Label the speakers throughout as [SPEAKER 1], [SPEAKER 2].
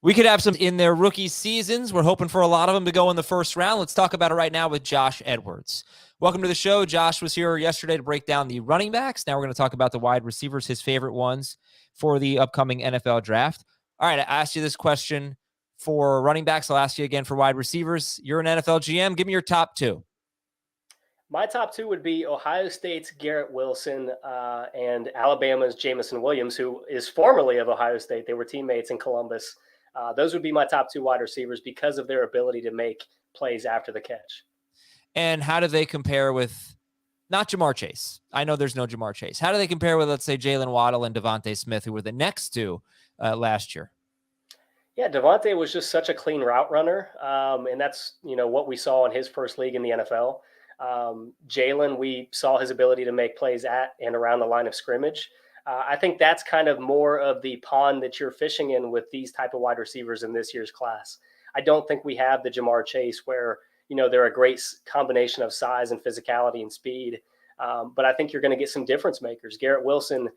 [SPEAKER 1] We could have some in their rookie seasons. We're hoping for a lot of them to go in the first round. Let's talk about it right now with Josh Edwards. Welcome to the show. Josh was here yesterday to break down the running backs. Now we're going to talk about the wide receivers, his favorite ones for the upcoming NFL draft. All right, I asked you this question for running backs. I'll ask you again for wide receivers. You're an NFL GM. Give me your top two.
[SPEAKER 2] My top two would be Ohio State's Garrett Wilson and Alabama's Jamison Williams, who is formerly of Ohio State. They were teammates in Columbus. Those would be my top two wide receivers because of their ability to make plays after the catch.
[SPEAKER 1] And how do they compare with, not Jamar Chase? I know there's no Jamar Chase. How do they compare with, let's say, Jalen, Waddle, and Devonte Smith, who were the next two last year?
[SPEAKER 2] Yeah, Devonte was just such a clean route runner, and that's what we saw in his first league in the NFL. Jalen, we saw his ability to make plays at and around the line of scrimmage. I think that's kind of more of the pond that you're fishing in with these type of wide receivers in this year's class. I don't think we have the Jamar Chase where, they're a great combination of size and physicality and speed. But I think you're going to get some difference makers. Garrett Wilson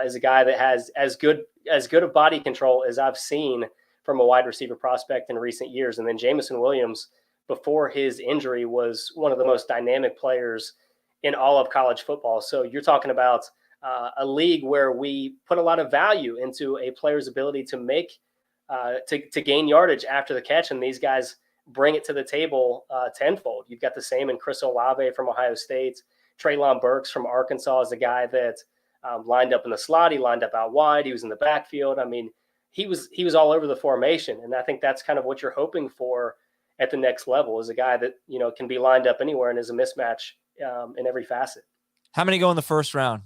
[SPEAKER 2] is a guy that has as good of body control as I've seen from a wide receiver prospect in recent years. And then Jamison Williams, before his injury, was one of the most dynamic players in all of college football. So you're talking about a league where we put a lot of value into a player's ability to make to gain yardage after the catch, and these guys bring it to the table tenfold. You've got the same in Chris Olave from Ohio State. Treylon Burks from Arkansas is a guy that lined up in the slot. He lined up out wide. He was in the backfield. I mean, he was all over the formation, and I think that's kind of what you're hoping for at the next level, is a guy that can be lined up anywhere and is a mismatch in every facet.
[SPEAKER 1] How many go in the first round?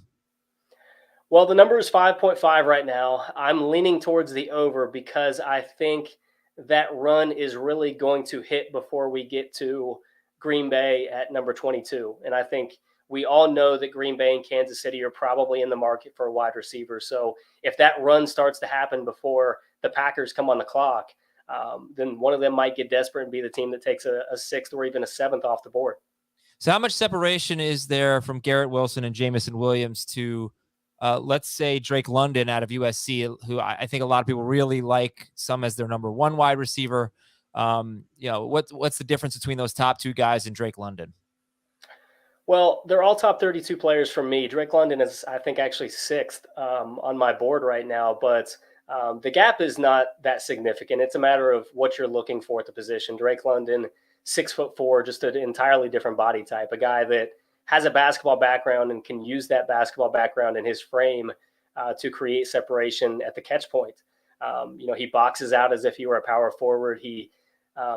[SPEAKER 2] Well, the number is 5.5 right now. I'm leaning towards the over because I think that run is really going to hit before we get to Green Bay at number 22. And I think we all know that Green Bay and Kansas City are probably in the market for a wide receiver. So if that run starts to happen before the Packers come on the clock, then one of them might get desperate and be the team that takes a sixth or even a seventh off the board.
[SPEAKER 1] So how much separation is there from Garrett Wilson and Jamison Williams to let's say Drake London out of USC, who I think a lot of people really like, some as their number one wide receiver? What's the difference between those top two guys and Drake London?
[SPEAKER 2] Well, they're all top 32 players from me. Drake London is, I think, actually sixth on my board right now, but the gap is not that significant. It's a matter of what you're looking for at the position. Drake London, 6'4", just an entirely different body type, a guy that has a basketball background and can use that basketball background in his frame to create separation at the catch point. He boxes out as if he were a power forward. He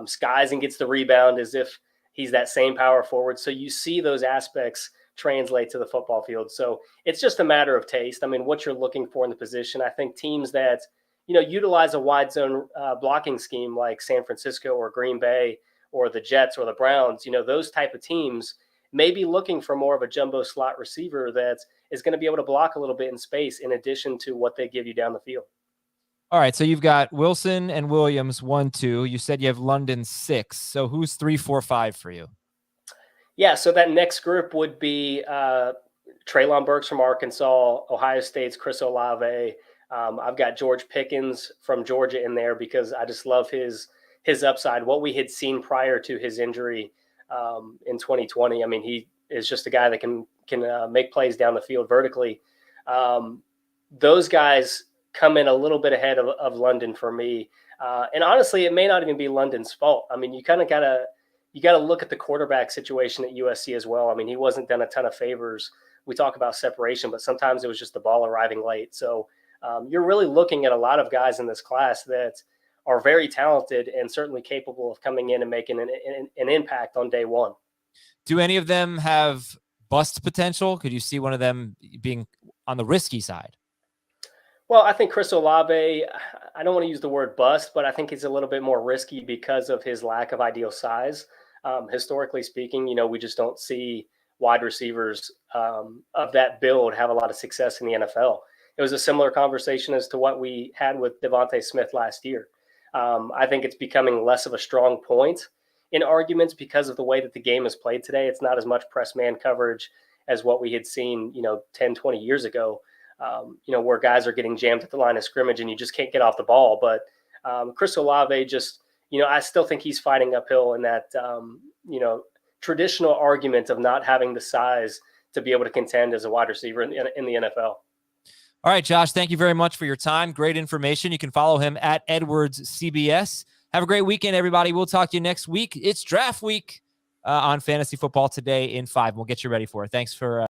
[SPEAKER 2] skies and gets the rebound as if he's that same power forward. So you see those aspects translate to the football field. So it's just a matter of taste. I mean, what you're looking for in the position. I think teams that, utilize a wide zone blocking scheme like San Francisco or Green Bay or the Jets or the Browns, those type of teams may be looking for more of a jumbo slot receiver that is going to be able to block a little bit in space in addition to what they give you down the field.
[SPEAKER 1] All right, so you've got Wilson and Williams 1, 2. You said you have London 6. So who's 3, 4, 5 for you?
[SPEAKER 2] Yeah, so that next group would be Treylon Burks from Arkansas, Ohio State's Chris Olave. I've got George Pickens from Georgia in there because I just love his upside. What we had seen prior to his injury in 2020. I mean, he is just a guy that can make plays down the field vertically. Those guys come in a little bit ahead of London for me. And honestly, it may not even be London's fault. I mean, you kind of got to look at the quarterback situation at USC as well. I mean, he wasn't done a ton of favors. We talk about separation, but sometimes it was just the ball arriving late. So you're really looking at a lot of guys in this class that are very talented and certainly capable of coming in and making an impact on day one.
[SPEAKER 1] Do any of them have bust potential? Could you see one of them being on the risky side?
[SPEAKER 2] Well, I think Chris Olave, I don't want to use the word bust, but I think he's a little bit more risky because of his lack of ideal size. Historically speaking, we just don't see wide receivers of that build have a lot of success in the NFL. It was a similar conversation as to what we had with Devonte Smith last year. I think it's becoming less of a strong point in arguments because of the way that the game is played today. It's not as much press man coverage as what we had seen, 10, 20 years ago, where guys are getting jammed at the line of scrimmage and you just can't get off the ball. But Chris Olave just, I still think he's fighting uphill in that, traditional argument of not having the size to be able to contend as a wide receiver in the NFL.
[SPEAKER 1] All right, Josh, thank you very much for your time. Great information. You can follow him at Edwards CBS. Have a great weekend, everybody. We'll talk to you next week. It's draft week on Fantasy Football Today in 5. We'll get you ready for it. Thanks for